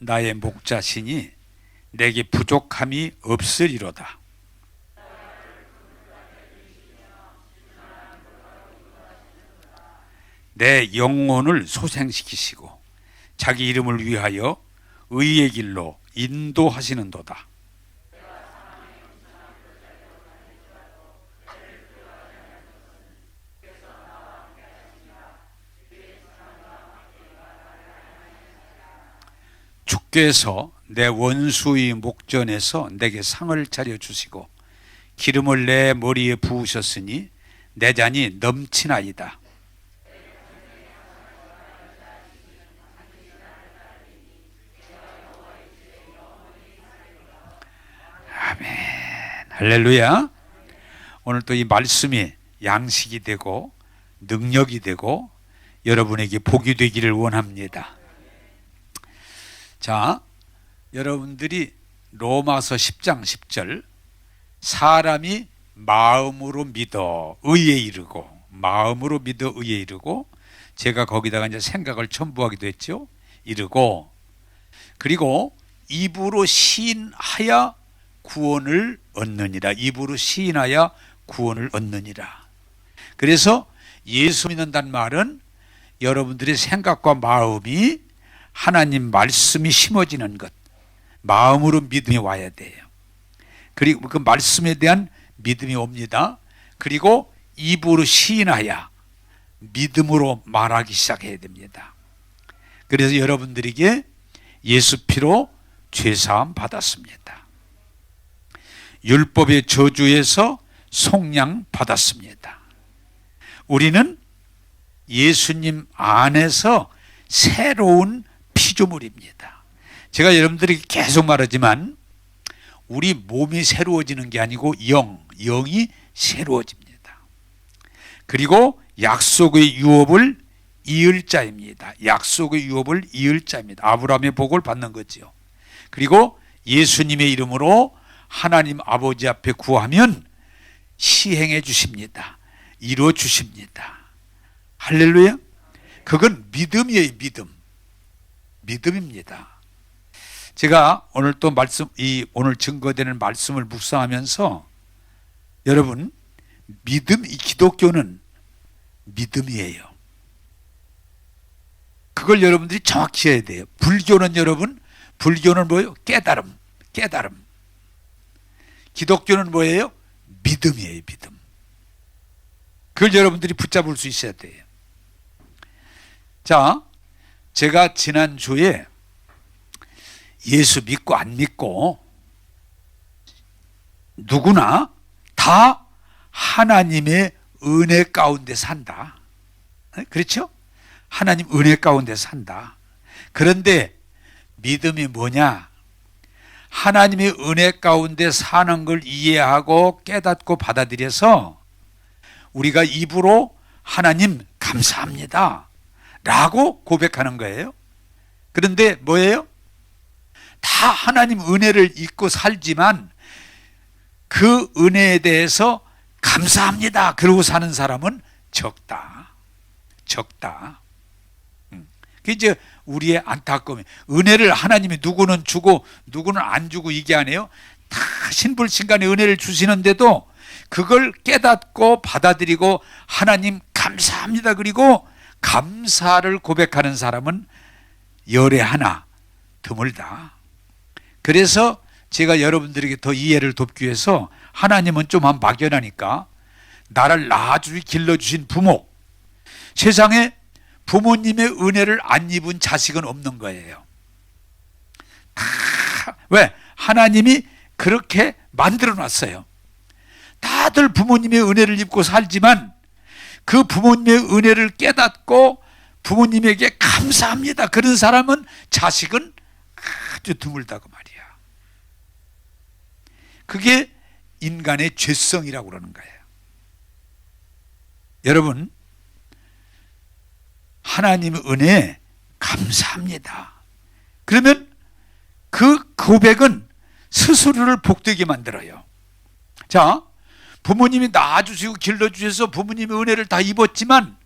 나의 목자시니 내게 부족함이 없으리로다. 내 영혼을 소생시키시고 자기 이름을 위하여 의의 길로 인도하시는도다. 주께서 내 원수의 목전에서 내게 상을 차려주시고 기름을 내 머리에 부으셨으니 내 잔이 넘치나이다. 아멘. 할렐루야. 오늘 또 이 말씀이 양식이 되고 능력이 되고 여러분에게 복이 되기를 원합니다. 자, 여러분들이 로마서 10장 10절 사람이 마음으로 믿어 의에 이르고 마음으로 믿어 의에 이르고 제가 거기다가 이제 생각을 첨부하기도 했죠. 이르고 그리고 입으로 시인하여 구원을 얻느니라. 입으로 시인하여 구원을 얻느니라. 그래서 예수 믿는다는 말은 여러분들의 생각과 마음이 하나님 말씀이 심어지는 것, 마음으로 믿음이 와야 돼요. 그리고 그 말씀에 대한 믿음이 옵니다. 그리고 입으로 시인하여 믿음으로 말하기 시작해야 됩니다. 그래서 여러분들에게 예수 피로 죄사함 받았습니다. 율법의 저주에서 속량 받았습니다. 우리는 예수님 안에서 새로운 피조물입니다. 제가 여러분들에게 계속 말하지만 우리 몸이 새로워지는 게 아니고 영이 새로워집니다. 그리고 약속의 유업을 이을 자입니다. 약속의 유업을 이을 자입니다. 아브라함의 복을 받는 거죠. 그리고 예수님의 이름으로 하나님 아버지 앞에 구하면 시행해 주십니다. 이루어 주십니다. 할렐루야. 그건 믿음이에요. 믿음입니다. 제가 오늘 또 오늘 증거되는 말씀을 묵상하면서 여러분 이 기독교는 믿음이에요. 그걸 여러분들이 정확히 해야 돼요. 불교는 뭐예요? 깨달음. 기독교는 뭐예요? 믿음이에요. 믿음. 그걸 여러분들이 붙잡을 수 있어야 돼요. 자, 제가 지난주에 예수 믿고 안 믿고 누구나 다 하나님의 은혜 가운데 산다. 그렇죠? 하나님 은혜 가운데 산다. 그런데 믿음이 뭐냐? 하나님의 은혜 가운데 사는 걸 이해하고 깨닫고 받아들여서 우리가 입으로 하나님 감사합니다 라고 고백하는 거예요. 그런데 뭐예요? 다 하나님 은혜를 잊고 살지만 그 은혜에 대해서 감사합니다 그러고 사는 사람은 적다. 그게 이제 우리의 안타까움이 은혜를 하나님이 누구는 주고 누구는 안 주고 이게 아니에요. 다 신불신간의 은혜를 주시는데도 그걸 깨닫고 받아들이고 하나님 감사합니다 그리고 감사를 고백하는 사람은 열에 하나 드물다. 그래서 제가 여러분들에게 더 이해를 돕기 위해서 하나님은 좀 막연하니까 나를 낳아주기 길러주신 부모, 세상에 부모님의 은혜를 안 입은 자식은 없는 거예요. 왜? 하나님이 그렇게 만들어 놨어요. 다들 부모님의 은혜를 입고 살지만 그 부모님의 은혜를 깨닫고 부모님에게 감사합니다 그런 사람은 자식은 아주 드물다고 말이야. 그게 인간의 죄성이라고 그러는 거예요. 여러분 하나님의 은혜에 감사합니다. 그러면 그 고백은 스스로를 복되게 만들어요. 자, 부모님이 낳아주시고 길러주셔서 부모님의 은혜를 다 입었지만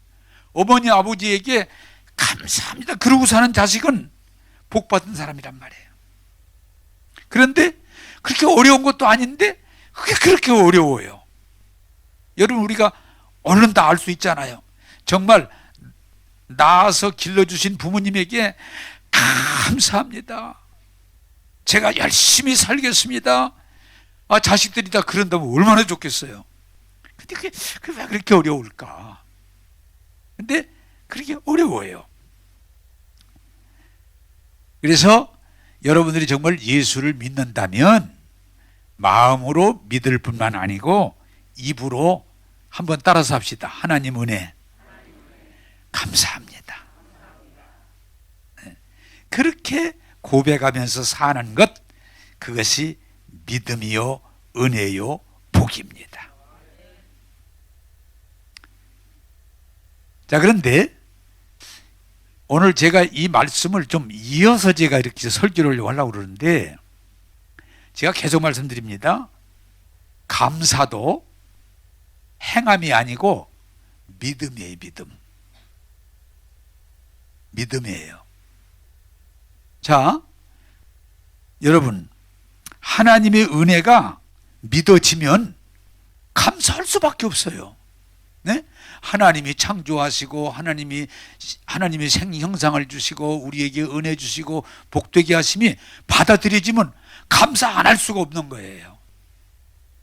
어머니 아버지에게 감사합니다 그러고 사는 자식은 복 받은 사람이란 말이에요. 그런데 그렇게 어려운 것도 아닌데 그게 그렇게 어려워요. 여러분, 우리가 얼른 다 알 수 있잖아요. 정말 낳아서 길러주신 부모님에게 감사합니다. 제가 열심히 살겠습니다. 자식들이 다 그런다면 얼마나 좋겠어요. 근데 그게 왜 그렇게 어려울까? 근데 그렇게 어려워요. 그래서 여러분들이 정말 예수를 믿는다면 마음으로 믿을 뿐만 아니고 입으로 한번 따라서 합시다. 하나님 은혜 감사합니다. 그렇게 고백하면서 사는 것, 그것이 믿음이요 은혜요 복입니다. 자, 그런데 오늘 제가 이 말씀을 좀 이어서 제가 이렇게 설교를 하려고 그러는데, 제가 계속 말씀드립니다. 감사도 행함이 아니고 믿음이에요. 믿음이에요. 자, 여러분, 하나님의 은혜가 믿어지면 감사할 수밖에 없어요. 네? 하나님이 창조하시고 하나님이 생형상을 주시고 우리에게 은혜 주시고 복되게 하심이 받아들여지면 감사 안 할 수가 없는 거예요.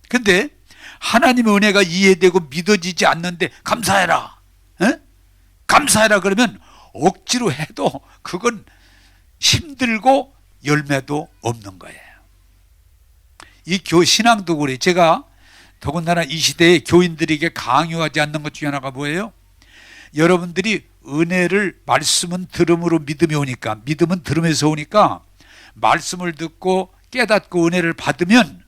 근데 하나님의 은혜가 이해되고 믿어지지 않는데 감사해라, 감사해라 그러면 억지로 해도 그건 힘들고 열매도 없는 거예요. 이 신앙도 그래. 제가 더군다나 이 시대에 교인들에게 강요하지 않는 것 중에 하나가 뭐예요? 여러분들이 은혜를, 말씀은 들음으로 믿음이 오니까, 믿음은 들음에서 오니까 말씀을 듣고 깨닫고 은혜를 받으면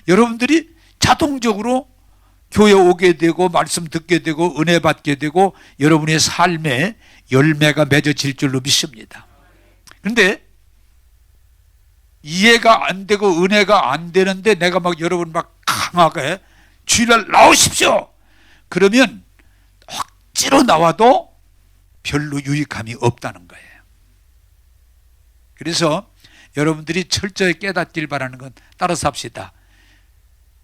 여러분들이 자동적으로 교회 오게 되고 말씀 듣게 되고 은혜 받게 되고 여러분의 삶에 열매가 맺어질 줄로 믿습니다. 그런데 이해가 안 되고 은혜가 안 되는데 내가 막 여러분 막 강하게 주일날 나오십시오 그러면 억지로 나와도 별로 유익함이 없다는 거예요. 그래서 여러분들이 철저히 깨닫길 바라는 건 따라서 합시다.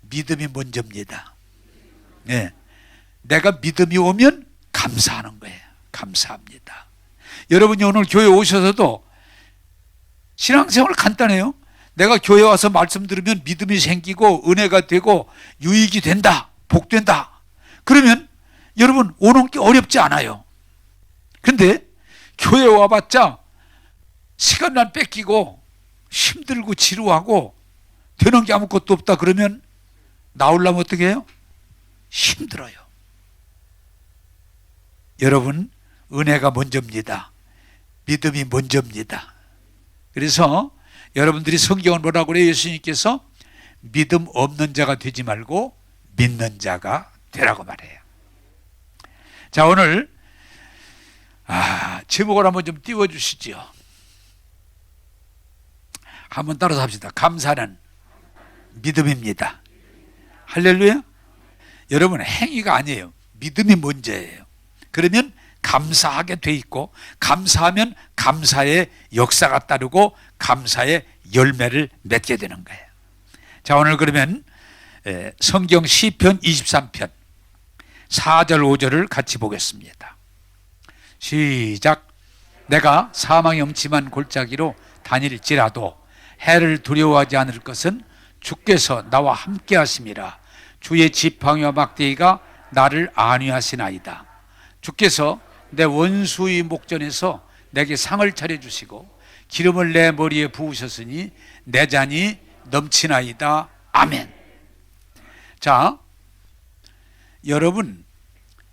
믿음이 먼저입니다. 네. 내가 믿음이 오면 감사하는 거예요. 감사합니다. 여러분이 오늘 교회 오셔서도 신앙생활 간단해요. 내가 교회 와서 말씀 들으면 믿음이 생기고 은혜가 되고 유익이 된다, 복된다. 그러면 여러분 오는 게 어렵지 않아요. 근데 교회 와봤자 시간만 뺏기고 힘들고 지루하고 되는 게 아무것도 없다 그러면 나오려면 어떻게 해요? 힘들어요. 여러분, 은혜가 먼저입니다. 믿음이 먼저입니다. 그래서 여러분들이 성경은 뭐라고 그래요? 예수님께서 믿음 없는 자가 되지 말고 믿는 자가 되라고 말해요. 자, 오늘 제목을 한번 좀 띄워주시죠. 한번 따라서 합시다. 감사는 믿음입니다. 할렐루야. 여러분, 행위가 아니에요. 믿음이 먼저예요. 그러면 감사하게 돼 있고 감사하면 감사의 역사가 따르고 감사의 열매를 맺게 되는 거예요. 자, 오늘 그러면 성경 시편 23편 4절 5절을 같이 보겠습니다. 시작. 내가 사망의 음침한 골짜기로 다닐지라도 해를 두려워하지 않을 것은 주께서 나와 함께 하심이라. 주의 지팡이와 막대기가 나를 안위하시나이다. 주께서 내 원수의 목전에서 내게 상을 차려주시고 기름을 내 머리에 부으셨으니 내 잔이 넘치나이다. 아멘. 자, 여러분,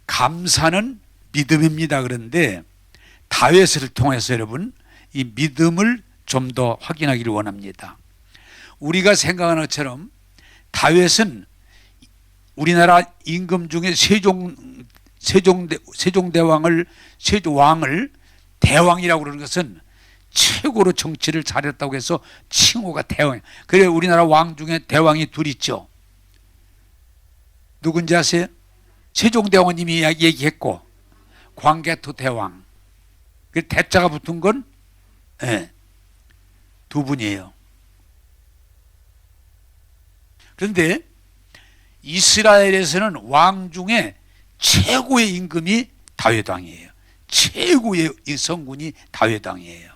감사는 믿음입니다. 그런데 다윗을 통해서 여러분 이 믿음을 좀 더 확인하기를 원합니다. 우리가 생각하는 것처럼 다윗은 우리나라 임금 중에 세종왕을 대왕이라고 그러는 것은 최고로 정치를 잘했다고 해서 칭호가 대왕. 그래 우리나라 왕 중에 대왕이 둘 있죠. 누군지 아세요? 세종대왕님이 얘기했고 광개토 대왕. 그 대자가 붙은 건 두 분이에요. 그런데 이스라엘에서는 왕 중에 최고의 임금이 다윗 왕이에요. 최고의 성군이 다윗 왕이에요.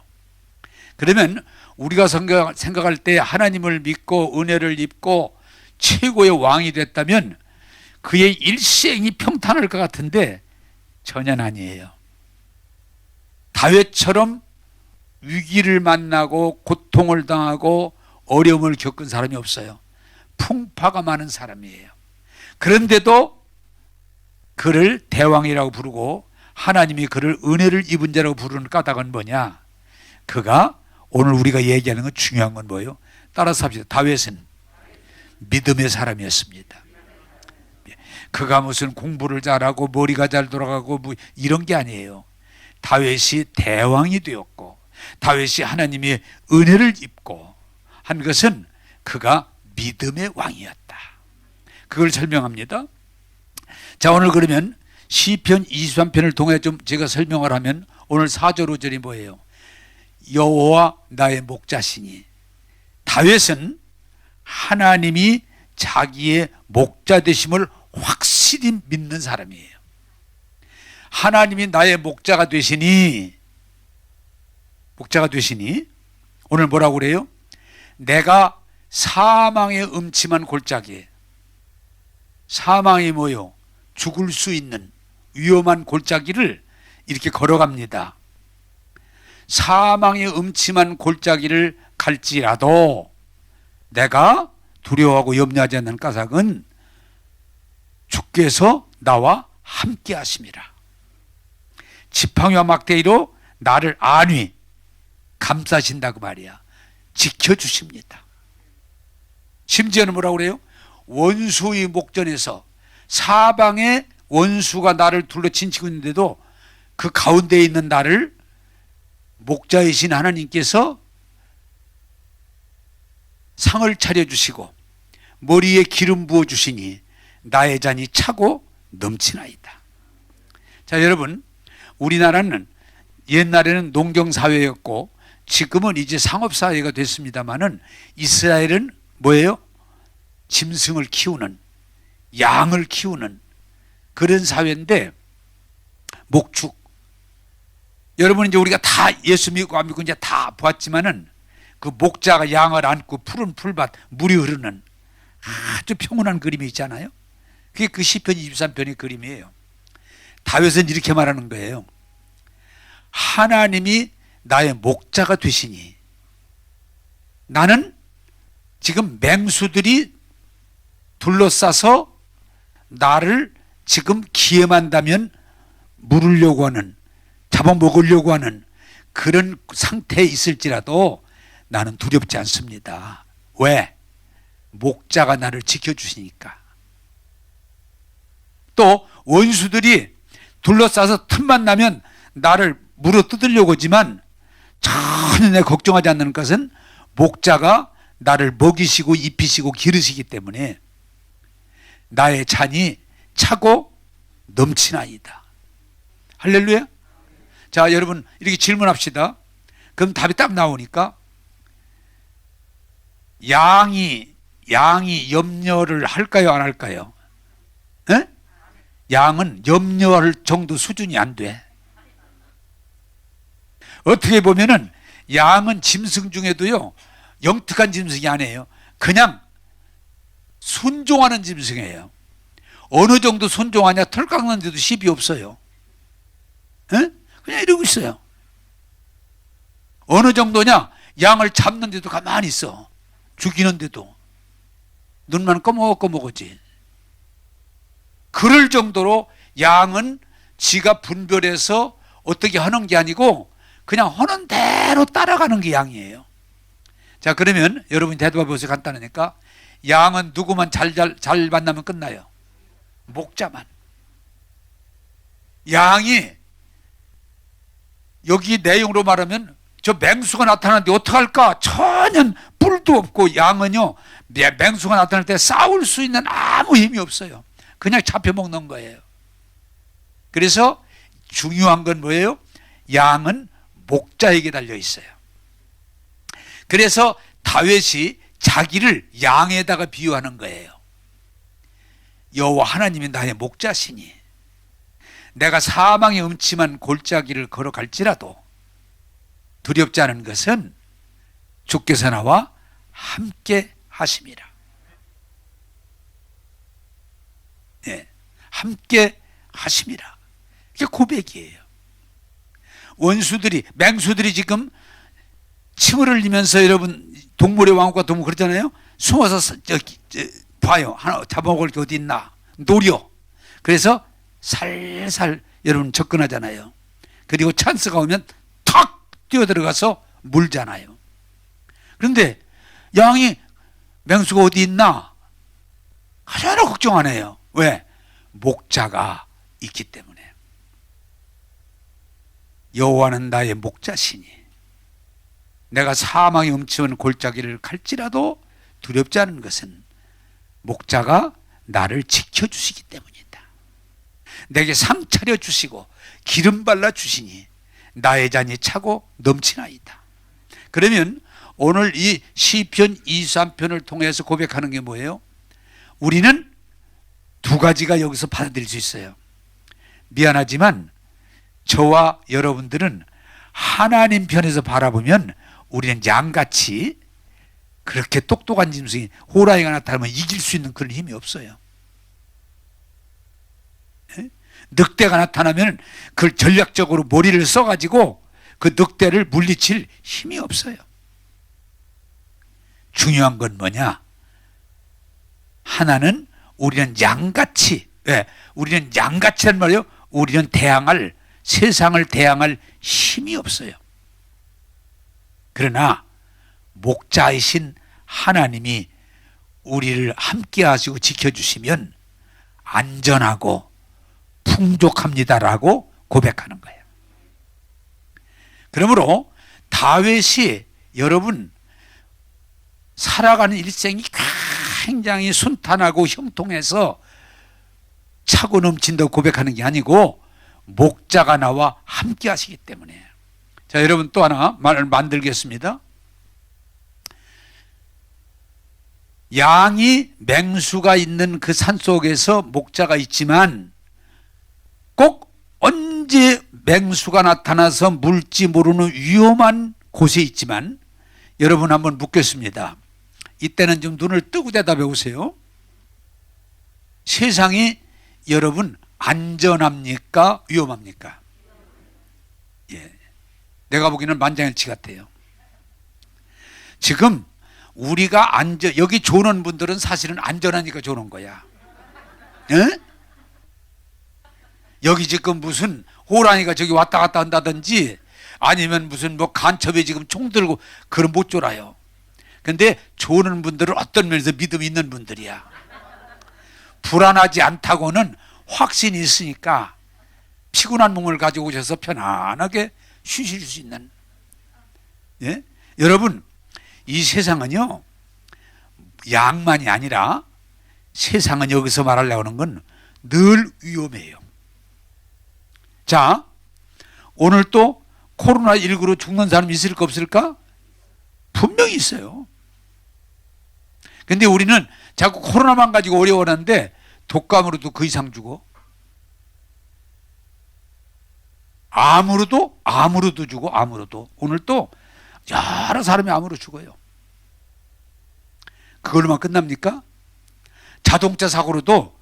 그러면 우리가 생각할 때 하나님을 믿고 은혜를 입고 최고의 왕이 됐다면 그의 일생이 평탄할 것 같은데 전혀 아니에요. 다윗처럼 위기를 만나고 고통을 당하고 어려움을 겪은 사람이 없어요. 풍파가 많은 사람이에요. 그런데도 그를 대왕이라고 부르고 하나님이 그를 은혜를 입은 자라고 부르는 까닭은 뭐냐? 그가 오늘 우리가 얘기하는 건 중요한 건 뭐예요? 따라서 합시다. 다윗은 믿음의 사람이었습니다. 그가 무슨 공부를 잘하고 머리가 잘 돌아가고 뭐 이런 게 아니에요. 다윗이 대왕이 되었고 다윗이 하나님의 은혜를 입고 한 것은 그가 믿음의 왕이었다. 그걸 설명합니다. 자, 오늘 그러면 시편 23편을 통해 좀 제가 설명을 하면 오늘 4절 5절이 뭐예요? 여호와 나의 목자시니. 다윗은 하나님이 자기의 목자 되심을 확실히 믿는 사람이에요. 하나님이 나의 목자가 되시니 오늘 뭐라고 그래요? 내가 사망의 음침한 골짜기에, 사망이 뭐요? 죽을 수 있는 위험한 골짜기를 이렇게 걸어갑니다. 사망의 음침한 골짜기를 갈지라도 내가 두려워하고 염려하지 않는 까닭은 주께서 나와 함께 하심이라. 지팡이와 막대기로 나를 안위 감싸신다고 말이야. 지켜주십니다. 심지어는 뭐라고 그래요? 원수의 목전에서 사방에 원수가 나를 둘러친치고 있는데도 그 가운데에 있는 나를 목자이신 하나님께서 상을 차려주시고 머리에 기름 부어주시니 나의 잔이 차고 넘치나이다. 자, 여러분, 우리나라는 옛날에는 농경사회였고 지금은 이제 상업사회가 됐습니다만은 이스라엘은 뭐예요? 짐승을 키우는, 양을 키우는 그런 사회인데, 목축. 여러분, 이제 우리가 다 예수 믿고 안 믿고 이제 다 보았지만은 그 목자가 양을 안고 푸른 풀밭, 물이 흐르는 아주 평온한 그림이 있잖아요. 그게 그 시편 23편의 그림이에요. 다윗은 이렇게 말하는 거예요. 하나님이 나의 목자가 되시니 나는 지금 맹수들이 둘러싸서 나를 지금 기회만다면 물으려고 하는, 잡아먹으려고 하는 그런 상태에 있을지라도 나는 두렵지 않습니다. 왜? 목자가 나를 지켜주시니까. 또 원수들이 둘러싸서 틈만 나면 나를 물어 뜯으려고 하지만 전혀 내가 걱정하지 않는 것은 목자가 나를 먹이시고 입히시고 기르시기 때문에 나의 잔이 차고 넘치나이다. 할렐루야. 자, 여러분 이렇게 질문합시다. 그럼 답이 딱 나오니까 양이 염려를 할까요, 안 할까요? 에? 양은 염려할 정도 수준이 안 돼. 어떻게 보면은 양은 짐승 중에도요 영특한 짐승이 아니에요. 그냥 순종하는 짐승이에요. 어느 정도 순종하냐? 털 깎는데도 시비 없어요. 에? 그냥 이러고 있어요. 어느 정도냐? 양을 잡는데도 가만히 있어. 죽이는데도 눈만 꺼먹꺼먹었지. 그럴 정도로 양은 지가 분별해서 어떻게 하는 게 아니고 그냥 하는 대로 따라가는 게 양이에요. 자, 그러면 여러분이 대답해 보세요. 간단하니까. 양은 누구만 잘 만나면 끝나요? 목자만. 양이 여기 내용으로 말하면 저 맹수가 나타나는데 어떡할까? 전혀 뿔도 없고 양은요 맹수가 나타날 때 싸울 수 있는 아무 힘이 없어요. 그냥 잡혀먹는 거예요. 그래서 중요한 건 뭐예요? 양은 목자에게 달려 있어요. 그래서 다윗이 자기를 양에다가 비유하는 거예요. 여호와 하나님이 나의 목자시니 내가 사망의 음침한 골짜기를 걸어갈지라도 두렵지 않은 것은 주께서 나와 함께 하심이라. 네, 함께 하심이라. 이게 고백이에요. 원수들이, 맹수들이 지금 침을 흘리면서, 여러분 동물의 왕국과 동물 그러잖아요. 숨어서 봐요. 하나 잡아먹을 게 어디 있나 노려. 그래서 살살 여러분 접근하잖아요. 그리고 찬스가 오면 탁 뛰어들어가서 물잖아요. 그런데 양이 맹수가 어디 있나 전혀 걱정 안 해요. 왜? 목자가 있기 때문에. 여호와는 나의 목자시니 내가 사망의 음침한 골짜기를 갈지라도 두렵지 않은 것은 목자가 나를 지켜주시기 때문이다. 내게 상 차려주시고 기름 발라주시니 나의 잔이 차고 넘치나이다. 그러면 오늘 이 시편 23편을 통해서 고백하는 게 뭐예요? 우리는 두 가지가 여기서 받아들일 수 있어요. 미안하지만 저와 여러분들은 하나님 편에서 바라보면 우리는 양같이 그렇게 똑똑한 짐승이 호랑이가 나타나면 이길 수 있는 그런 힘이 없어요. 늑대가 나타나면 그걸 전략적으로 머리를 써가지고 그 늑대를 물리칠 힘이 없어요. 중요한 건 뭐냐? 하나는 우리는 양같이, 왜? 우리는 양같이란 말이에요. 우리는 세상을 대항할 힘이 없어요. 그러나 목자이신 하나님이 우리를 함께 하시고 지켜주시면 안전하고 풍족합니다라고 고백하는 거예요. 그러므로 다윗이 여러분 살아가는 일생이 굉장히 순탄하고 형통해서 차고 넘친다고 고백하는 게 아니고 목자가 나와 함께 하시기 때문에. 자, 여러분 또 하나 말을 만들겠습니다. 양이 맹수가 있는 그 산속에서 목자가 있지만 꼭 언제 맹수가 나타나서 물지 모르는 위험한 곳에 있지만, 여러분 한번 묻겠습니다. 이때는 좀 눈을 뜨고 대답해 보세요. 세상이 여러분 안전합니까? 위험합니까? 예, 내가 보기에는 만장일치 같아요. 지금 우리가 여기 조는 분들은 사실은 안전하니까 조는 거야. 예? 여기 지금 무슨 호랑이가 저기 왔다 갔다 한다든지 아니면 무슨 뭐 간첩에 지금 총 들고 그런 못 졸아요. 근데 조는 분들은 어떤 면에서 믿음이 있는 분들이야. 불안하지 않다고는 확신이 있으니까 피곤한 몸을 가지고 오셔서 편안하게 쉬실 수 있는. 예? 여러분 이 세상은요 양만이 아니라 세상은 여기서 말하려고 하는 건 늘 위험해요. 자, 오늘 또 코로나19로 죽는 사람이 있을까 없을까? 분명히 있어요. 근데 우리는 자꾸 코로나만 가지고 어려워하는데 독감으로도 그 이상 죽어. 암으로도 죽어. 암으로도. 오늘 또 여러 사람이 암으로 죽어요. 그걸로만 끝납니까? 자동차 사고로도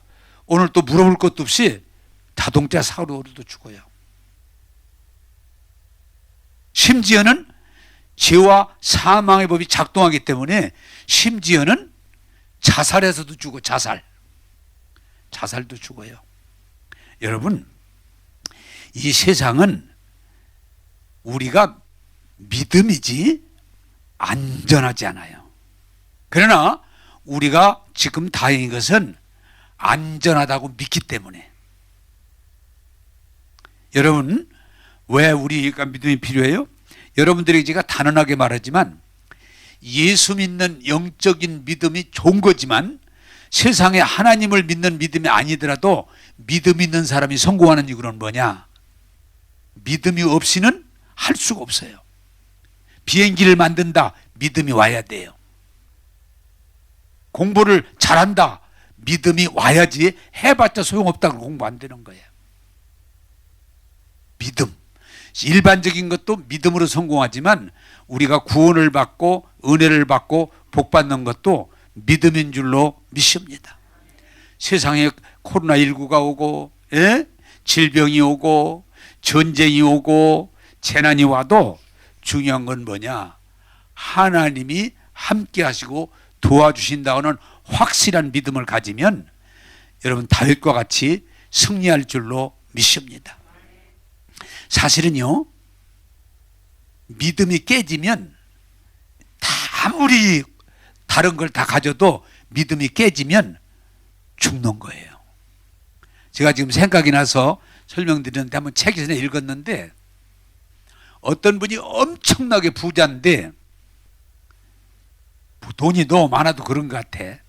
오늘 또 물어볼 것도 없이 자동차 사고로도 죽어요. 심지어는 죄와 사망의 법이 작동하기 때문에 심지어는 자살해서도 죽어. 자살도 죽어요. 여러분 이 세상은 우리가 믿음이지 안전하지 않아요. 그러나 우리가 지금 다행인 것은 안전하다고 믿기 때문에. 여러분 왜 우리가 믿음이 필요해요? 여러분들에게 제가 단언하게 말하지만 예수 믿는 영적인 믿음이 좋은 거지만 세상에 하나님을 믿는 믿음이 아니더라도 믿음 있는 사람이 성공하는 이유는 뭐냐? 믿음이 없이는 할 수가 없어요. 비행기를 만든다. 믿음이 와야 돼요. 공부를 잘한다. 믿음이 와야지. 해봤자 소용없다고 공부 안 되는 거예요. 믿음. 일반적인 것도 믿음으로 성공하지만 우리가 구원을 받고 은혜를 받고 복 받는 것도 믿음인 줄로 믿습니다. 세상에 코로나19가 오고 질병이 오고 전쟁이 오고 재난이 와도 중요한 건 뭐냐? 하나님이 함께 하시고 도와주신다는 확실한 믿음을 가지면 여러분 다윗과 같이 승리할 줄로 믿습니다. 사실은요, 믿음이 깨지면 아무리 다른 걸 다 가져도 믿음이 깨지면 죽는 거예요. 제가 지금 생각이 나서 설명드리는데 한번 책에서 읽었는데 어떤 분이 엄청나게 부자인데 돈이 너무 많아도 그런 것 같아.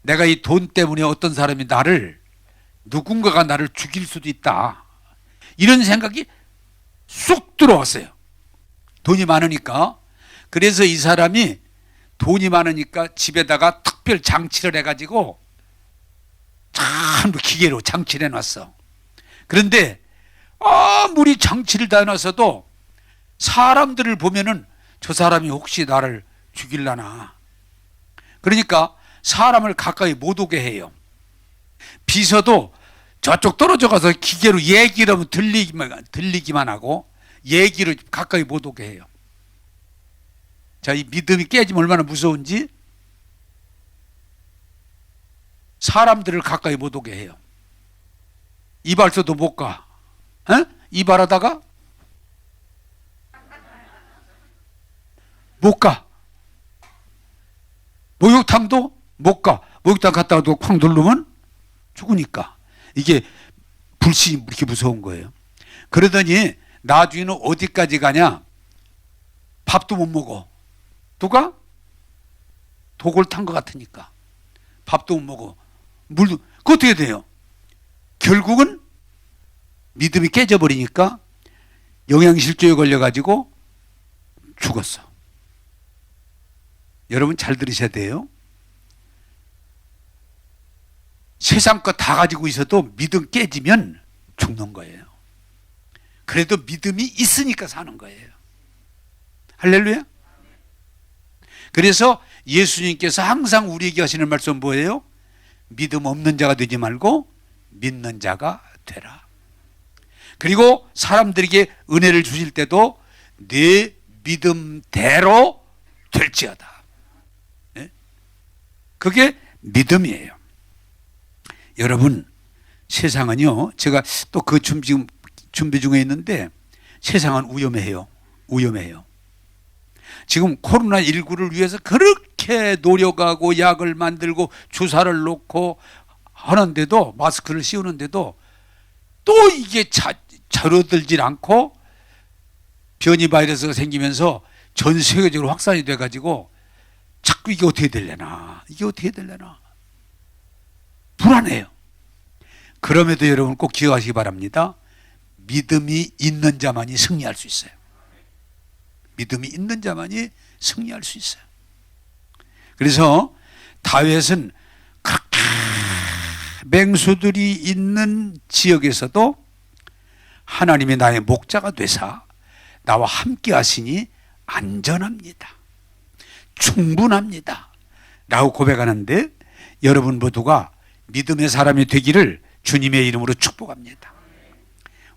내가 이 돈 때문에 어떤 사람이 누군가가 나를 죽일 수도 있다. 이런 생각이 쑥 들어왔어요. 돈이 많으니까. 그래서 이 사람이 돈이 많으니까 집에다가 특별 장치를 해가지고 전부 기계로 장치를 해놨어. 그런데 아무리 장치를 다 해놨어도 사람들을 보면은 저 사람이 혹시 나를 죽일라나. 그러니까 사람을 가까이 못 오게 해요. 비서도 저쪽 떨어져 가서 기계로 얘기를 하면 들리기만 하고 얘기를 가까이 못 오게 해요. 자, 이 믿음이 깨지면 얼마나 무서운지. 사람들을 가까이 못 오게 해요. 이발소도 못 가. 이발하다가 못 가. 목욕탕도 못 가. 목욕탕 갔다가도 쾅 누르면 죽으니까. 이게 불신이 이렇게 무서운 거예요. 그러더니 나중에는 어디까지 가냐? 밥도 못 먹어. 누가? 독을 탄 것 같으니까. 밥도 못 먹어. 물도. 그 어떻게 돼요? 결국은 믿음이 깨져버리니까 영양실조에 걸려가지고 죽었어. 여러분 잘 들으셔야 돼요. 세상 거 다 가지고 있어도 믿음 깨지면 죽는 거예요. 그래도 믿음이 있으니까 사는 거예요. 할렐루야. 그래서 예수님께서 항상 우리에게 하시는 말씀 뭐예요? 믿음 없는 자가 되지 말고 믿는 자가 되라. 그리고 사람들에게 은혜를 주실 때도 내 믿음대로 될지어다. 그게 믿음이에요. 여러분, 세상은요, 제가 또 그 지금 준비 중에 있는데 세상은 위험해요. 위험해요. 지금 코로나19를 위해서 그렇게 노력하고 약을 만들고 주사를 놓고 하는데도, 마스크를 씌우는데도 또 이게 절어들질 않고 변이 바이러스가 생기면서 전 세계적으로 확산이 돼가지고 자꾸 이게 어떻게 되려나, 이게 어떻게 되려나 불안해요. 그럼에도 여러분 꼭 기억하시기 바랍니다. 믿음이 있는 자만이 승리할 수 있어요. 믿음이 있는 자만이 승리할 수 있어요. 그래서 다윗은 그렇게 맹수들이 있는 지역에서도 하나님이 나의 목자가 되사 나와 함께 하시니 안전합니다. 충분합니다. 라고 고백하는데 여러분 모두가 믿음의 사람이 되기를 주님의 이름으로 축복합니다.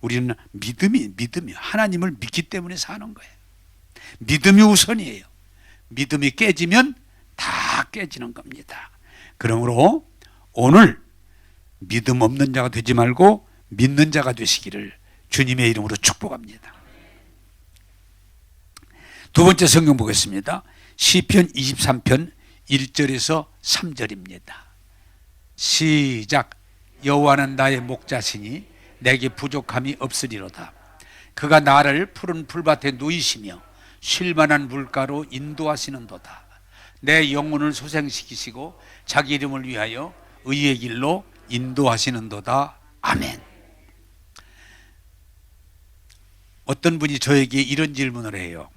우리는 믿음이 하나님을 믿기 때문에 사는 거예요. 믿음이 우선이에요. 믿음이 깨지면 다 깨지는 겁니다. 그러므로 오늘 믿음 없는 자가 되지 말고 믿는 자가 되시기를 주님의 이름으로 축복합니다. 두 번째 성경 보겠습니다. 시편 23편 1절에서 3절입니다. 시작. 여호와는 나의 목자시니 내게 부족함이 없으리로다. 그가 나를 푸른 풀밭에 누이시며 쉴만한 물가로 인도하시는도다. 내 영혼을 소생시키시고 자기 이름을 위하여 의의 길로 인도하시는도다. 아멘. 어떤 분이 저에게 이런 질문을 해요.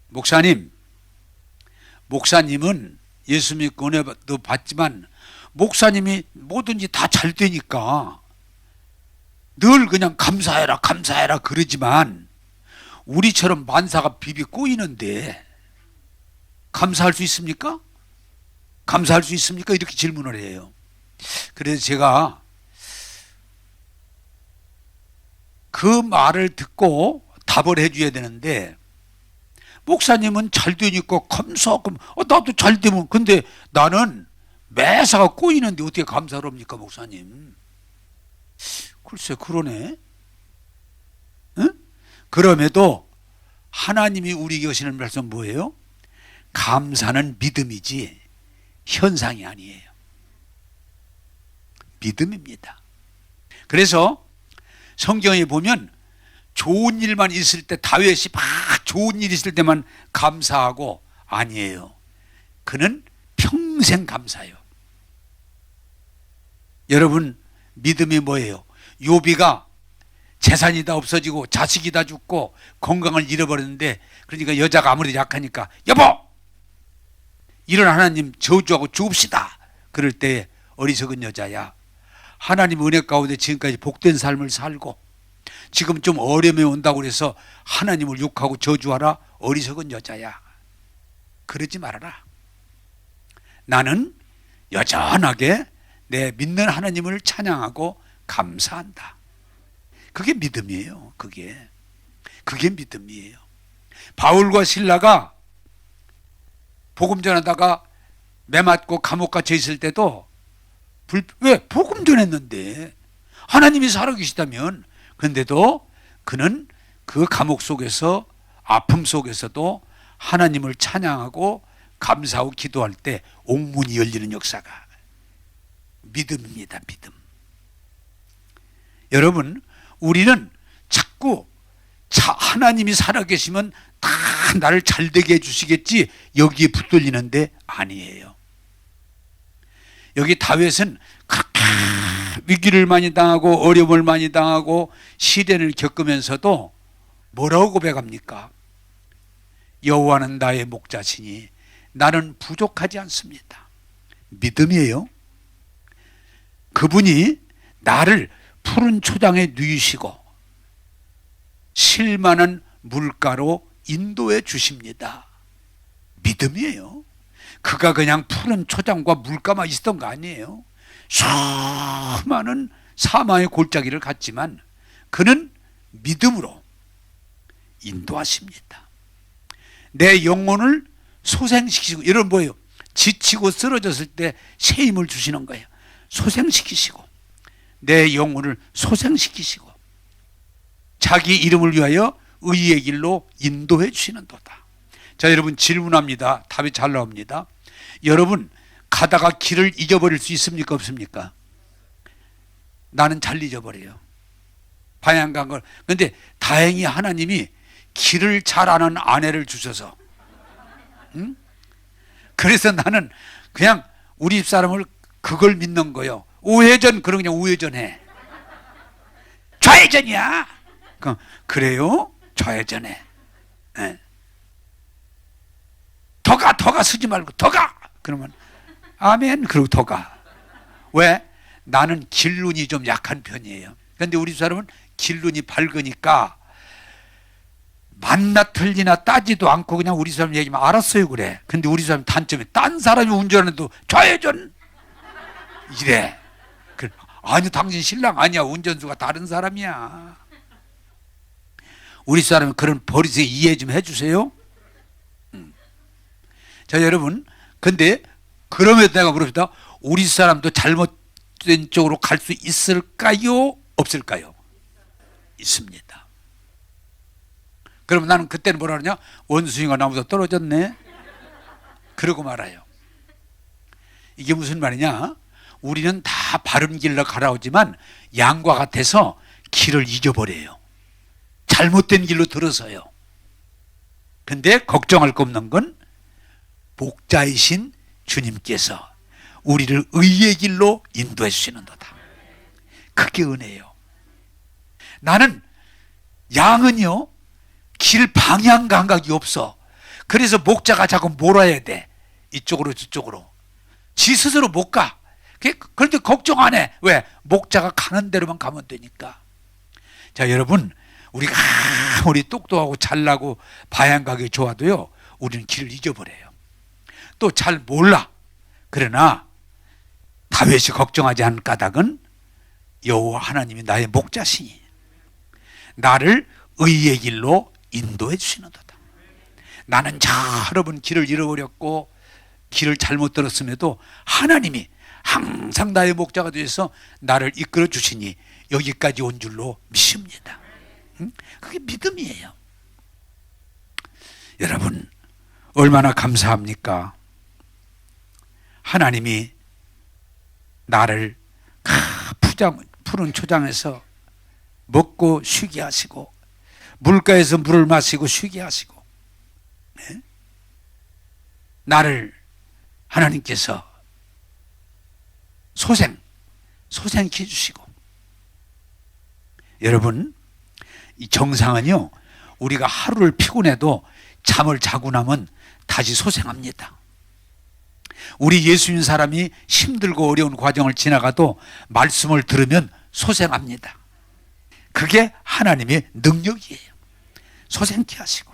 목사님, 목사님은 예수 믿고 은혜도 받지만 목사님이 뭐든지 다 잘 되니까 늘 그냥 감사해라 감사해라 그러지만 우리처럼 만사가 비비 꼬이는데 감사할 수 있습니까? 감사할 수 있습니까? 이렇게 질문을 해요. 그래서 제가 그 말을 듣고 답을 해줘야 되는데 목사님은 잘 되니까 감사하고 나도 잘 되면 근데 나는 매사가 꼬이는데 어떻게 감사를 합니까 목사님? 글쎄 그러네. 응? 그럼에도 하나님이 우리에게 하시는 말씀 뭐예요? 감사는 믿음이지 현상이 아니에요. 믿음입니다. 그래서 성경에 보면 좋은 일만 있을 때 다윗이 막 좋은 일 있을 때만 감사하고 아니에요. 그는 평생 감사해요. 여러분 믿음이 뭐예요? 욥이가 재산이 다 없어지고 자식이 다 죽고 건강을 잃어버렸는데 그러니까 여자가 아무리 약하니까 여보! 이런 하나님 저주하고 죽읍시다. 그럴 때 어리석은 여자야. 하나님 은혜 가운데 지금까지 복된 삶을 살고 지금 좀 어려움이 온다고 해서 하나님을 욕하고 저주하라. 어리석은 여자야. 그러지 말아라. 나는 여전하게 내 믿는 하나님을 찬양하고 감사한다. 그게 믿음이에요. 그게 믿음이에요. 바울과 실라가 복음 전하다가 매 맞고 감옥 갇혀 있을 때도 왜? 복음 전했는데 하나님이 살아계시다면. 그런데도 그는 그 감옥 속에서 아픔 속에서도 하나님을 찬양하고 감사하고 기도할 때 옥문이 열리는 역사가 믿음입니다. 믿음. 여러분 우리는 자꾸 하나님이 살아계시면 다 나를 잘되게 해주시겠지 여기에 붙들리는데 아니에요. 여기 다윗은 그렇게 위기를 많이 당하고 어려움을 많이 당하고 시련을 겪으면서도 뭐라고 고백합니까? 여호와는 나의 목자시니 나는 부족하지 않습니다. 믿음이에요. 그분이 나를 푸른 초장에 누이시고 쉴만한 물가로 인도해 주십니다. 믿음이에요. 그가 그냥 푸른 초장과 물가만 있었던 거 아니에요. 수많은 사망의 골짜기를 갔지만 그는 믿음으로 인도하십니다. 내 영혼을 소생시키시고 여러분 뭐예요? 지치고 쓰러졌을 때 새 힘을 주시는 거예요. 소생시키시고 내 영혼을 소생시키시고 자기 이름을 위하여 의의 길로 인도해 주시는 도다. 자 여러분 질문합니다. 답이 잘 나옵니다. 여러분 가다가 길을 잊어버릴 수 있습니까 없습니까? 나는 잘 잊어버려요. 방향 간 걸. 근데 다행히 하나님이 길을 잘 아는 아내를 주셔서 응? 그래서 나는 그냥 우리 집사람을 그걸 믿는 거예요. 우회전 그럼 그냥 우회전해. 좌회전이야. 그래요? 좌회전해. 네. 더 가 쓰지 말고 더 가. 그러면 아멘. 그리고 더 가. 왜? 나는 길눈이 좀 약한 편이에요. 그런데 우리 사람은 길눈이 밝으니까 맞나 틀리나 따지도 않고 그냥 우리 사람 얘기만 알았어요 그래. 근데 우리 사람 단점이 딴 사람이 운전해도 좌회전 이래. 아니 당신 신랑 아니야. 운전수가 다른 사람이야. 우리 사람이 그런 버릇에 이해 좀 해주세요. 자 여러분 근데 그럼에도 내가 물읍시다. 우리 사람도 잘못된 쪽으로 갈 수 있을까요? 없을까요? 있습니다. 그러면 나는 그때는 뭐라 그러냐? 원숭이가 나무에서 떨어졌네. 그러고 말아요. 이게 무슨 말이냐? 우리는 다 바른 길로 가라오지만 양과 같아서 길을 잊어버려요. 잘못된 길로 들어서요. 근데 걱정할 거 없는 건 목자이신 주님께서 우리를 의의 길로 인도해 주시는도다. 그게 은혜예요. 나는 양은요 길 방향 감각이 없어. 그래서 목자가 자꾸 몰아야 돼. 이쪽으로 저쪽으로. 지 스스로 못 가. 그런데 걱정 안 해. 왜? 목자가 가는 대로만 가면 되니까. 자, 여러분, 우리가 아무리 똑똑하고 잘나고 바양각이 좋아도요, 우리는 길을 잊어버려요. 또 잘 몰라. 그러나 다윗이 걱정하지 않은 까닭은 여호와 하나님이 나의 목자시니 나를 의의 길로 인도해 주시는도다. 나는 여러 번 길을 잃어버렸고 길을 잘못 들었음에도 하나님이 항상 나의 목자가 되어서 나를 이끌어 주시니 여기까지 온 줄로 믿습니다. 그게 믿음이에요. 여러분, 얼마나 감사합니까? 하나님이 나를 푸른 초장에서 먹고 쉬게 하시고 물가에서 물을 마시고 쉬게 하시고, 네? 나를 하나님께서 소생케 해주시고. 여러분, 이 정상은요, 우리가 하루를 피곤해도 잠을 자고 나면 다시 소생합니다. 우리 예수님 사람이 힘들고 어려운 과정을 지나가도 말씀을 들으면 소생합니다. 그게 하나님의 능력이에요. 소생케 하시고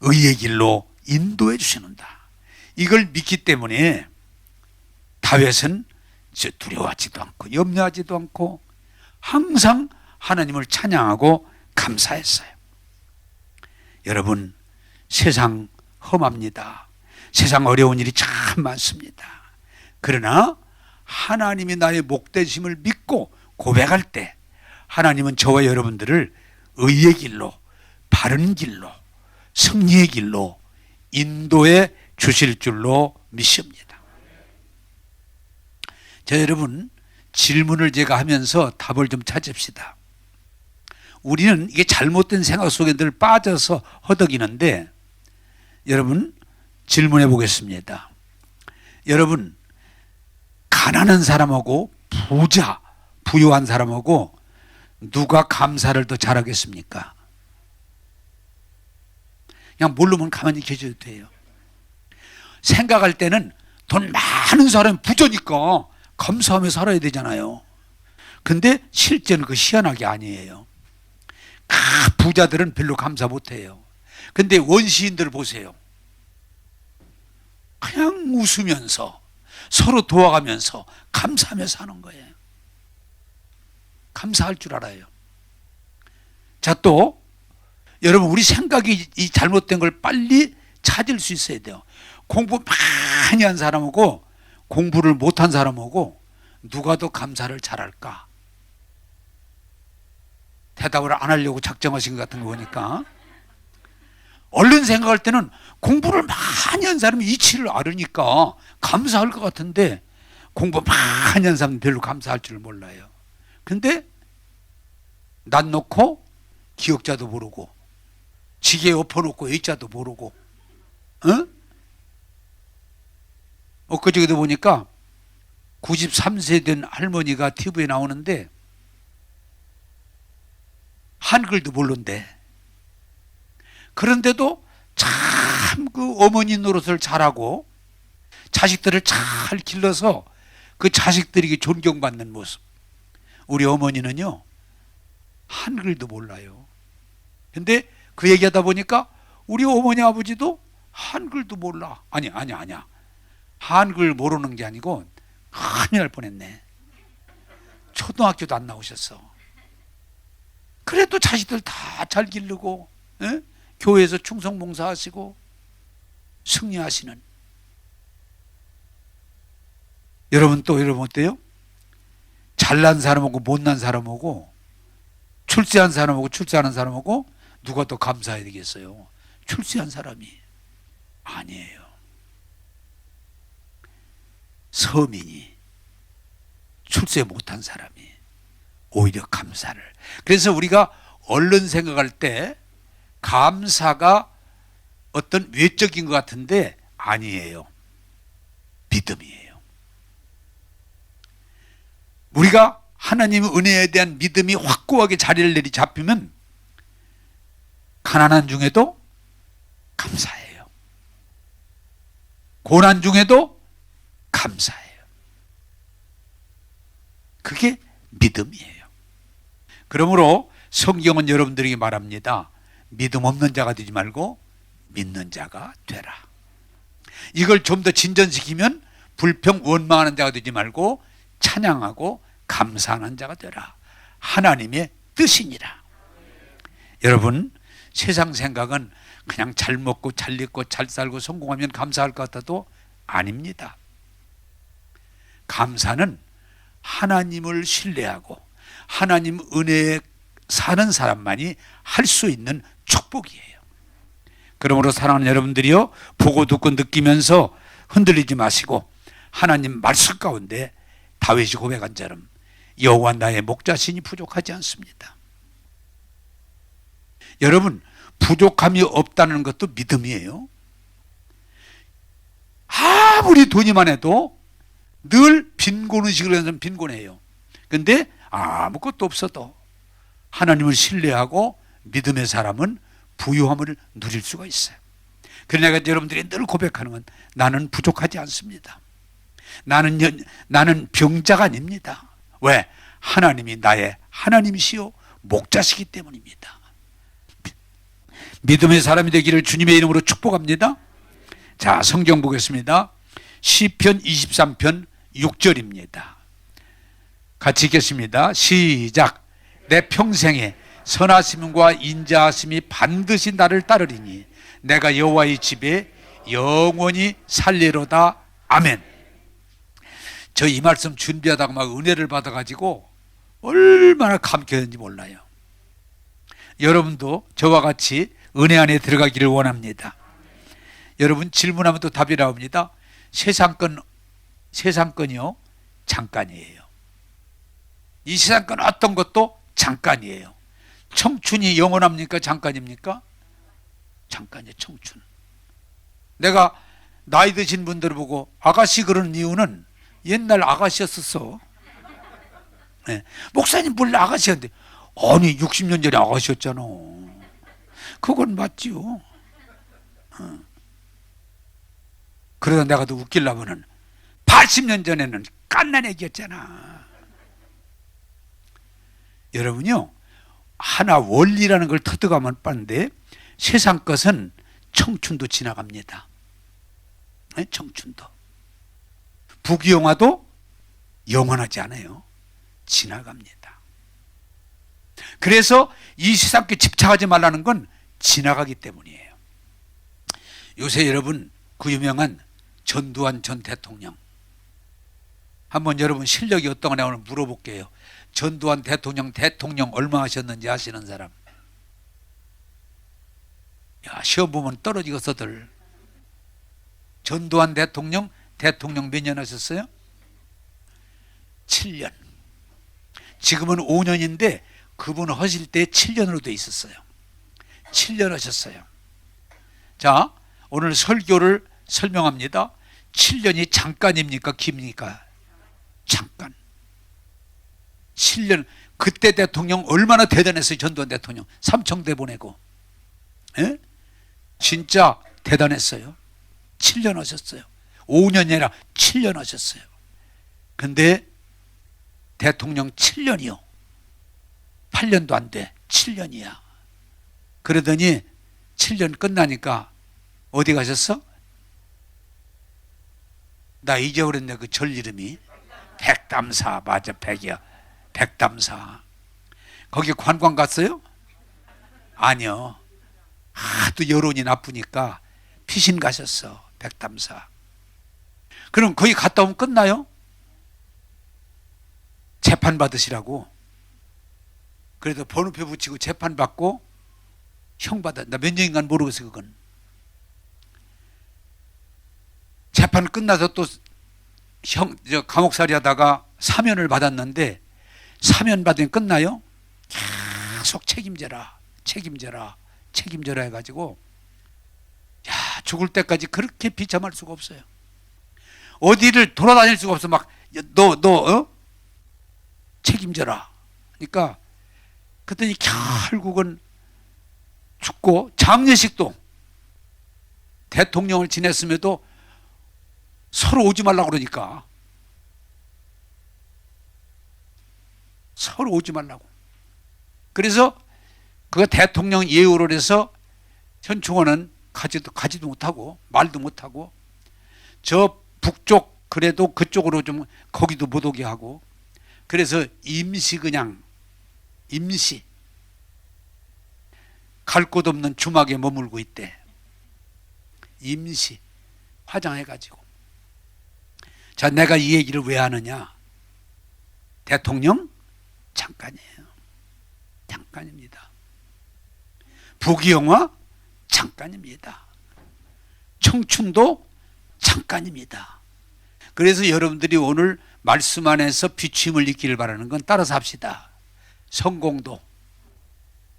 의의 길로 인도해 주시는다. 이걸 믿기 때문에 다윗은 두려워하지도 않고 염려하지도 않고 항상 하나님을 찬양하고 감사했어요. 여러분, 세상 험합니다. 세상 어려운 일이 참 많습니다. 그러나 하나님이 나의 목되심을 믿고 고백할 때 하나님은 저와 여러분들을 의의 길로, 바른 길로, 승리의 길로 인도해 주실 줄로 믿습니다. 자, 여러분, 질문을 제가 하면서 답을 좀 찾읍시다. 우리는 이게 잘못된 생각 속에 늘 빠져서 허덕이는데, 여러분, 질문해 보겠습니다. 여러분, 가난한 사람하고 부유한 사람하고 누가 감사를 더 잘하겠습니까? 그냥 모르면 가만히 계셔도 돼요. 생각할 때는 돈 많은 사람이 부자니까 감사하며 살아야 되잖아요. 근데 실제는 그 희한하게 아니에요. 부자들은 별로 감사 못해요. 근데 원시인들 보세요. 그냥 웃으면서 서로 도와가면서 감사하며 사는 거예요. 감사할 줄 알아요. 자, 또 여러분, 우리 생각이 이 잘못된 걸 빨리 찾을 수 있어야 돼요. 공부 많이 한 사람하고 공부를 못한 사람하고 누가 더 감사를 잘할까? 대답을 안 하려고 작정하신 것 같은 거 보니까, 얼른 생각할 때는 공부를 많이 한 사람이 이치를 알으니까 감사할 것 같은데 공부 많이 한 사람은 별로 감사할 줄 몰라요. 근데 난 놓고 기억자도 모르고 지게에 엎어놓고 의자도 모르고, 엊그저께도 보니까 93세 된 할머니가 TV에 나오는데 한글도 모른대. 그런데도 참 그 어머니 노릇을 잘하고 자식들을 잘 길러서 그 자식들에게 존경받는 모습. 우리 어머니는요, 한글도 몰라요. 근데 그 얘기하다 보니까 우리 어머니 아버지도 한글도 몰라. 아니야. 한글 모르는 게 아니고 큰일 날 뻔했네. 초등학교도 안 나오셨어. 그래도 자식들 다 잘 기르고, 교회에서 충성봉사하시고 승리하시는. 여러분, 또 여러분 어때요? 잘난 사람하고 못난 사람하고 출세한 사람하고 출세하는 사람하고 누가 더 감사해야 되겠어요? 출세한 사람이. 아니에요. 서민이, 출세 못한 사람이 오히려 감사를. 그래서 우리가 얼른 생각할 때 감사가 어떤 외적인 것 같은데 아니에요. 믿음이에요. 우리가 하나님의 은혜에 대한 믿음이 확고하게 자리를 잡히면 가난한 중에도 감사해요. 고난 중에도 감사해요. 그게 믿음이에요. 그러므로 성경은 여러분들에게 말합니다. 믿음 없는 자가 되지 말고 믿는 자가 되라. 이걸 좀 더 진전시키면 불평 원망하는 자가 되지 말고 찬양하고 감사하는 자가 되라. 하나님의 뜻이니라. 여러분, 세상 생각은 그냥 잘 먹고 잘 입고 잘 살고 성공하면 감사할 것 같아도 아닙니다. 감사는 하나님을 신뢰하고 하나님 은혜에 사는 사람만이 할 수 있는 축복이에요. 그러므로 사랑하는 여러분들이요, 보고 듣고 느끼면서 흔들리지 마시고 하나님 말씀 가운데 다윗이 고백한 처럼 여호와 나의 목자신이 부족하지 않습니다. 여러분, 부족함이 없다는 것도 믿음이에요. 아무리 돈이 많아도 늘 빈곤의식을 하는 사람은 빈곤해요. 근데 아무것도 없어도 하나님을 신뢰하고 믿음의 사람은 부유함을 누릴 수가 있어요. 그러나 여러분들이 늘 고백하는 건 나는 부족하지 않습니다. 나는 병자가 아닙니다. 왜? 하나님이 나의 하나님이시요 목자시기 때문입니다. 믿음의 사람이 되기를 주님의 이름으로 축복합니다. 자, 성경 보겠습니다. 시편 23편 6절입니다. 같이 읽겠습니다. 시작. 내 평생에 선하심과 인자하심이 반드시 나를 따르리니 내가 여호와의 집에 영원히 살리로다. 아멘. 저 이 말씀 준비하다가 막 은혜를 받아가지고 얼마나 감격했는지 몰라요. 여러분도 저와 같이 은혜 안에 들어가기를 원합니다. 여러분, 질문하면 또 답이 나옵니다. 세상건이요 잠깐이에요. 이 세상건 어떤 것도 잠깐이에요. 청춘이 영원합니까? 잠깐입니까? 잠깐이에요. 청춘. 내가 나이 드신 분들을 보고 아가씨 그러는 이유는 옛날 아가씨였었어. 네. 목사님 원래 아가씨였는데 아니 60년 전에 아가씨였잖아. 그건 맞지요. 그러다 내가 더 웃기려면은 80년 전에는 깐난 애기였잖아. 여러분요, 하나 원리라는 걸 터득하면 빠른데 세상 것은 청춘도 지나갑니다. 네? 청춘도. 부귀영화도 영원하지 않아요. 지나갑니다. 그래서 이 세상께 집착하지 말라는 건 지나가기 때문이에요. 요새 여러분 그 유명한 전두환 전 대통령, 한번 여러분 실력이 어떤가 오늘 물어볼게요. 전두환 대통령 얼마 하셨는지 아시는 사람? 야, 시험 보면 떨어지겠어들. 전두환 대통령 몇 년 하셨어요? 7년. 지금은 5년인데 그분 하실 때 7년으로 돼 있었어요. 7년 하셨어요. 자, 오늘 설교를 설명합니다. 7년이 잠깐입니까? 깁니까? 잠깐. 7년. 그때 대통령 얼마나 대단했어요. 전두환 대통령. 삼청대 보내고. 에? 진짜 대단했어요. 7년 하셨어요. 5년이 아니라 7년 하셨어요. 근데 대통령 7년이요. 8년도 안 돼. 7년이야. 그러더니 7년 끝나니까 어디 가셨어? 나 잊어버렸네. 그 절 이름이 백담사. 맞아, 백이야. 백담사. 거기 관광 갔어요? 아니요. 하도 여론이 나쁘니까 피신 가셨어. 백담사. 그럼 거기 갔다 오면 끝나요? 재판 받으시라고. 그래도 번호표 붙이고 재판 받고 형 받아. 나 몇 년인간 모르겠어. 그건 재판 끝나서 또 감옥살이 하다가 사면을 받았는데, 사면 받으면 끝나요? 계속 책임져라 해가지고, 야, 죽을 때까지 그렇게 비참할 수가 없어요. 어디를 돌아다닐 수가 없어. 막 너 책임져라. 그러니까 그랬더니 결국은 죽고, 장례식도 대통령을 지냈음에도 서로 오지 말라고 그러니까. 서로 오지 말라고. 그래서 그 대통령 예우를 해서 현충원은 가지도 못하고 말도 못하고 저 북쪽 그래도 그쪽으로 좀 거기도 못 오게 하고 그래서 임시 갈 곳 없는 주막에 머물고 있대. 임시 화장해가지고. 자, 내가 이 얘기를 왜 하느냐? 대통령 잠깐이에요. 잠깐입니다. 부귀영화 잠깐입니다. 청춘도 잠깐입니다. 그래서 여러분들이 오늘 말씀 안에서 비추임을 입기를 바라는 건 따라서 합시다. 성공도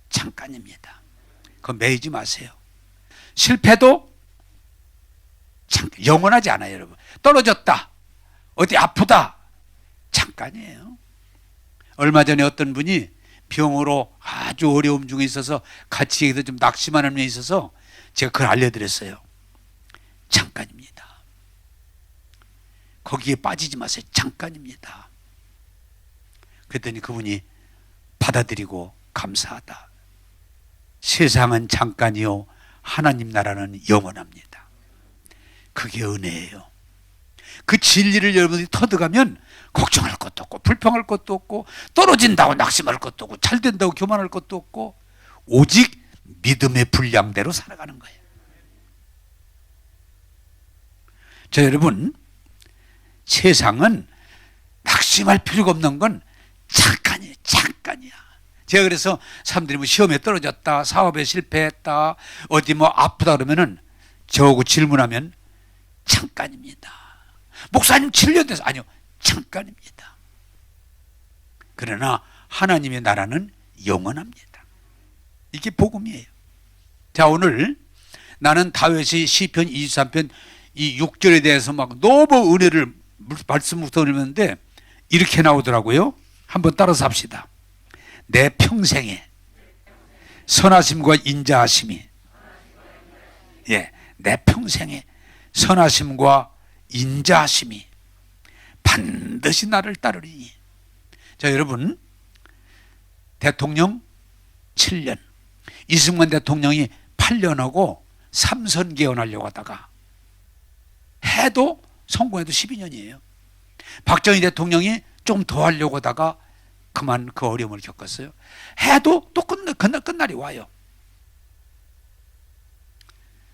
잠깐입니다. 그거 매이지 마세요. 실패도 잠깐, 영원하지 않아요, 여러분. 떨어졌다, 어디 아프다, 잠깐이에요. 얼마 전에 어떤 분이 병으로 아주 어려움 중에 있어서 같이 좀 낙심하는 분이 있어서 제가 그걸 알려드렸어요. 잠깐입니다. 거기에 빠지지 마세요. 잠깐입니다. 그랬더니 그분이 받아들이고 감사하다. 세상은 잠깐이요 하나님 나라는 영원합니다. 그게 은혜예요. 그 진리를 여러분들이 터득하면 걱정할 것도 없고 불평할 것도 없고 떨어진다고 낙심할 것도 없고 잘 된다고 교만할 것도 없고 오직 믿음의 분량대로 살아가는 거예요. 자, 여러분, 세상은 낙심할 필요가 없는 건 잠깐이에요. 잠깐이야. 제가 그래서 사람들이 뭐 시험에 떨어졌다, 사업에 실패했다, 어디 뭐 아프다 그러면은 저하고 질문하면 잠깐입니다. 목사님 7년 돼서 아니요, 잠깐입니다. 그러나 하나님의 나라는 영원합니다. 이게 복음이에요. 자, 오늘 나는 다윗이 시편 23편 이 6절에 대해서 막 너무 은혜를 말씀부터 드리는데 이렇게 나오더라고요. 한번 따라서 합시다. 내 평생에 선하심과 인자하심이, 예, 내 평생에 선하심과 인자하심이 반드시 나를 따르리니. 자, 여러분, 대통령 7년, 이승만 대통령이 8년하고 3선 개헌하려고 하다가 해도 성공해도 12년이에요. 박정희 대통령이 좀 더 하려고 하다가 그만 그 어려움을 겪었어요. 해도 또 끝날이 와요.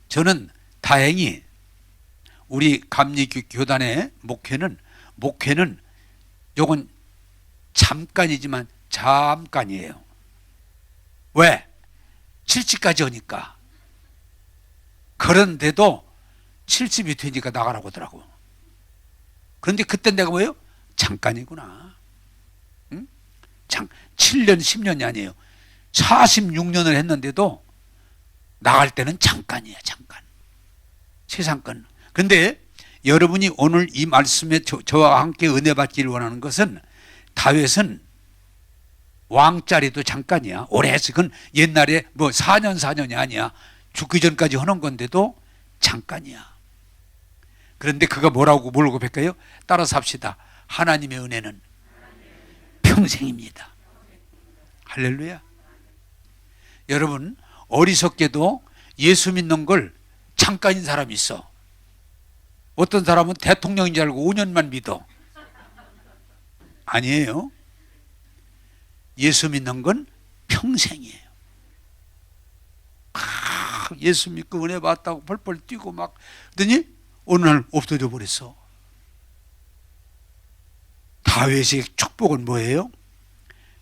저는 다행히 우리 감리교단의 목회는 요건 잠깐이지만 잠깐이에요. 왜? 70까지 오니까. 그런데도 70이 되니까 나가라고 하더라고. 그런데 그때 내가 뭐예요? 잠깐이구나. 응? 7년 10년이 아니에요. 46년을 했는데도 나갈 때는 잠깐이야. 잠깐. 세상 건. 그런데 여러분이 오늘 이 말씀에 저와 함께 은혜 받기를 원하는 것은, 다윗은 왕자리도 잠깐이야. 오래 했어. 그건 옛날에 뭐 4년이 아니야. 죽기 전까지 하는 건데도 잠깐이야. 그런데 그가 뭐라고 고백해요? 따라서 합시다. 하나님의 은혜는 평생입니다. 할렐루야. 여러분, 어리석게도 예수 믿는 걸 잠깐인 사람이 있어. 어떤 사람은 대통령인 줄 알고 5년만 믿어. 아니에요. 예수 믿는 건 평생이에요. 예수 믿고 은혜 받았다고 펄펄 뛰고 막 그러더니 어느 날 없어져 버렸어. 다윗의 축복은 뭐예요?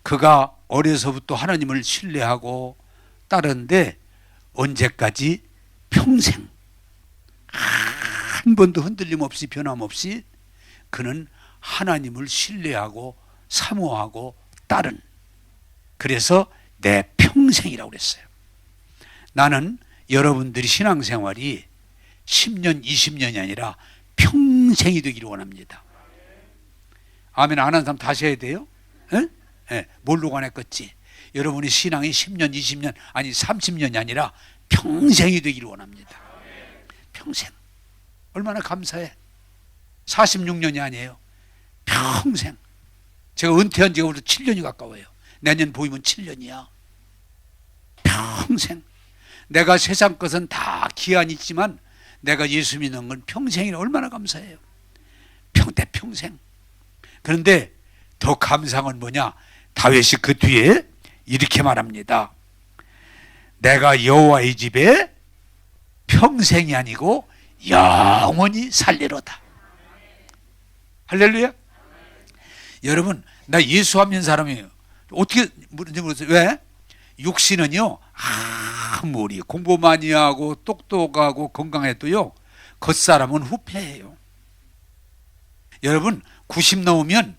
그가 어려서부터 하나님을 신뢰하고 따르는데 언제까지? 평생. 한 번도 흔들림 없이 변함없이 그는 하나님을 신뢰하고 사모하고 따른. 그래서 내 평생이라고 그랬어요. 나는 여러분들이 신앙생활이 10년, 20년이 아니라 평생이 되기를 원합니다. 아멘 안 하는 사람 다시 해야 돼요? 예, 뭘로 관했겠지? 여러분의 신앙이 10년, 20년, 아니 30년이 아니라 평생이 되기를 원합니다. 평생. 얼마나 감사해. 46년이 아니에요. 평생. 제가 은퇴한 지가 벌써 7년이 가까워요. 내년 보이면 7년이야. 평생. 내가 세상 것은 다 기한이 있지만 내가 예수 믿는 건 평생이라 얼마나 감사해요. 평생. 그런데 더 감사한 건 뭐냐? 다윗이 그 뒤에 이렇게 말합니다. 내가 여호와의 집에 평생이 아니고 영원히 살리로다. 할렐루야. 여러분, 나 예수 안 믿는 사람이에요. 어떻게 모르세요? 왜? 육신은요, 아무리 공부 많이 하고 똑똑하고 건강해도요, 겉사람은 후패해요. 여러분, 90 넘으면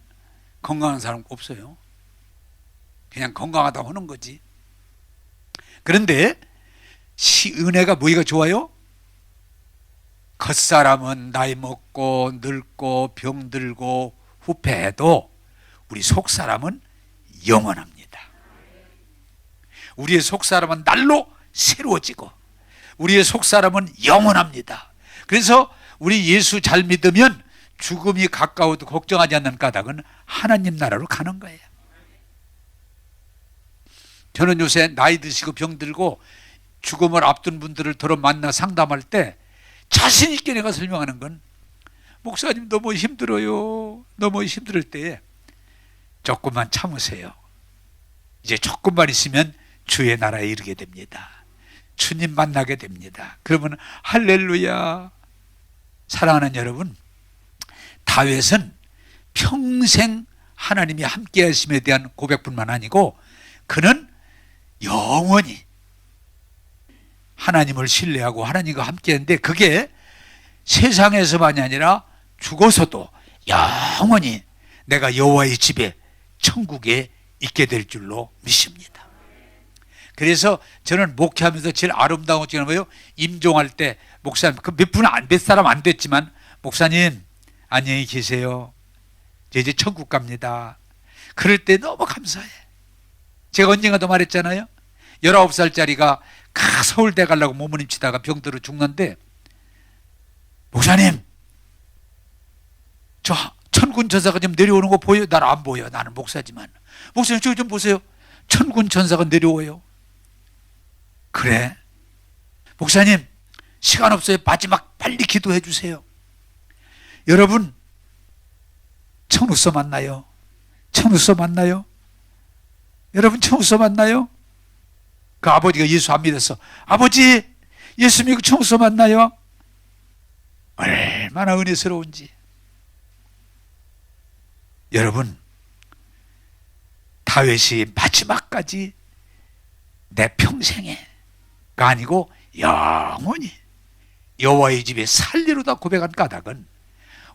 건강한 사람 없어요. 그냥 건강하다고 하는 거지. 그런데 은혜가 뭐가 좋아요? 겉사람은 나이 먹고 늙고 병들고 후패해도 우리 속사람은 영원합니다. 우리의 속사람은 날로 새로워지고 우리의 속사람은 영원합니다. 그래서 우리 예수 잘 믿으면 죽음이 가까워도 걱정하지 않는 까닭은 하나님 나라로 가는 거예요. 저는 요새 나이 드시고 병들고 죽음을 앞둔 분들을 들어 만나 상담할 때 자신 있게 내가 설명하는 건, 목사님 너무 힘들어요. 너무 힘들 때 조금만 참으세요. 이제 조금만 있으면 주의 나라에 이르게 됩니다. 주님 만나게 됩니다. 그러면 할렐루야. 사랑하는 여러분, 다윗은 평생 하나님이 함께 하심에 대한 고백뿐만 아니고 그는 영원히 하나님을 신뢰하고 하나님과 함께 했는데, 그게 세상에서만이 아니라 죽어서도 영원히 내가 여호와의 집에 천국에 있게 될 줄로 믿습니다. 그래서 저는 목회하면서 제일 아름다운 것 중에 뭐예요? 임종할 때 목사님, 그 몇 사람 안 됐지만, 목사님 안녕히 계세요. 이제 천국 갑니다. 그럴 때 너무 감사해. 제가 언젠가도 말했잖아요. 19살짜리가 서울대 가려고 몸부림치다가 병들어 죽는데, 목사님 저 천군 천사가 지금 내려오는 거 보여요? 나는 안 보여. 나는 목사지만. 목사님 저기 좀 보세요. 천군 천사가 내려와요. 그래? 목사님 시간 없어요. 마지막 빨리 기도해 주세요. 여러분, 천우서 만나요? 천우서 만나요? 여러분, 천우서 만나요? 그 아버지가 예수 안 믿었어. 아버지 예수 믿고 천우서 만나요? 얼마나 은혜스러운지. 여러분, 다윗이 마지막까지 내 평생에가 아니고 영원히 여호와의 집에 살리로다 고백한 까닭은,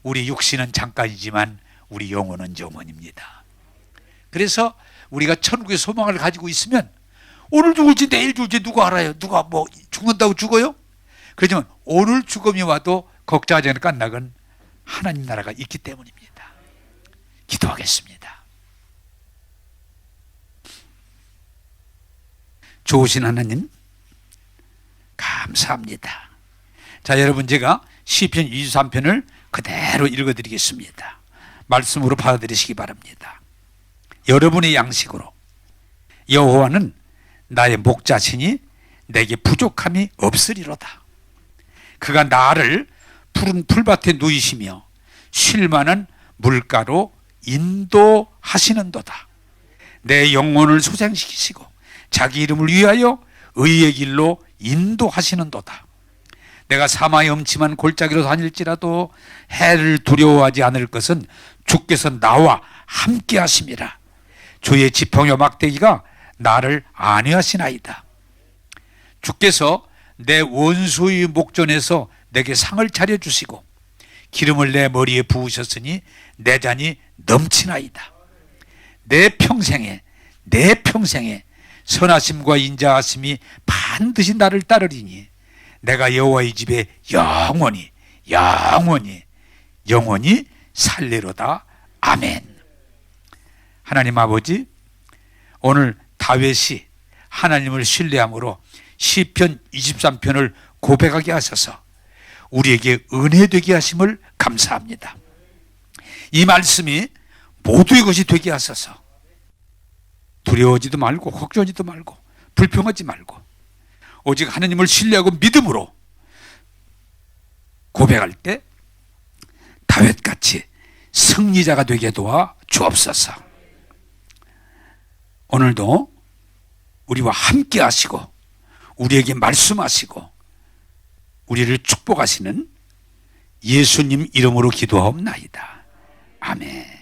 우리 육신은 잠깐이지만 우리 영혼은 영원입니다. 그래서 우리가 천국의 소망을 가지고 있으면 오늘 죽을지 내일 죽을지 누가 알아요? 누가 뭐 죽는다고 죽어요? 그렇지만 오늘 죽음이 와도 걱정하지 않을 까닭은 하나님 나라가 있기 때문입니다. 기도하겠습니다. 좋으신 하나님 감사합니다. 자, 여러분, 제가 시편 23편을 그대로 읽어드리겠습니다. 말씀으로 받아들이시기 바랍니다. 여러분의 양식으로 여호와는 나의 목자시니 내게 부족함이 없으리로다. 그가 나를 푸른 풀밭에 누이시며 쉴 만한 물가로 인도하시는도다. 내 영혼을 소생시키시고 자기 이름을 위하여 의의 길로 인도하시는도다. 내가 사마의 음침한 골짜기로 다닐지라도 해를 두려워하지 않을 것은 주께서 나와 함께 하심이라. 주의 지팡이와 막대기가 나를 안위하시나이다. 주께서 내 원수의 목전에서 내게 상을 차려주시고 기름을 내 머리에 부으셨으니 내 잔이 넘치나이다. 내 평생에 선하심과 인자하심이 반드시 나를 따르리니 내가 여호와의 집에 영원히 살리로다. 아멘. 하나님 아버지, 오늘 다윗이 하나님을 신뢰함으로 시편 23편을 고백하게 하셔서 우리에게 은혜 되게 하심을 감사합니다. 이 말씀이 모두의 것이 되게 하소서. 두려워하지도 말고 걱정하지도 말고 불평하지 말고 오직 하나님을 신뢰하고 믿음으로 고백할 때 다윗같이 승리자가 되게 도와 주옵소서. 오늘도 우리와 함께 하시고 우리에게 말씀하시고 우리를 축복하시는 예수님 이름으로 기도하옵나이다. 아멘.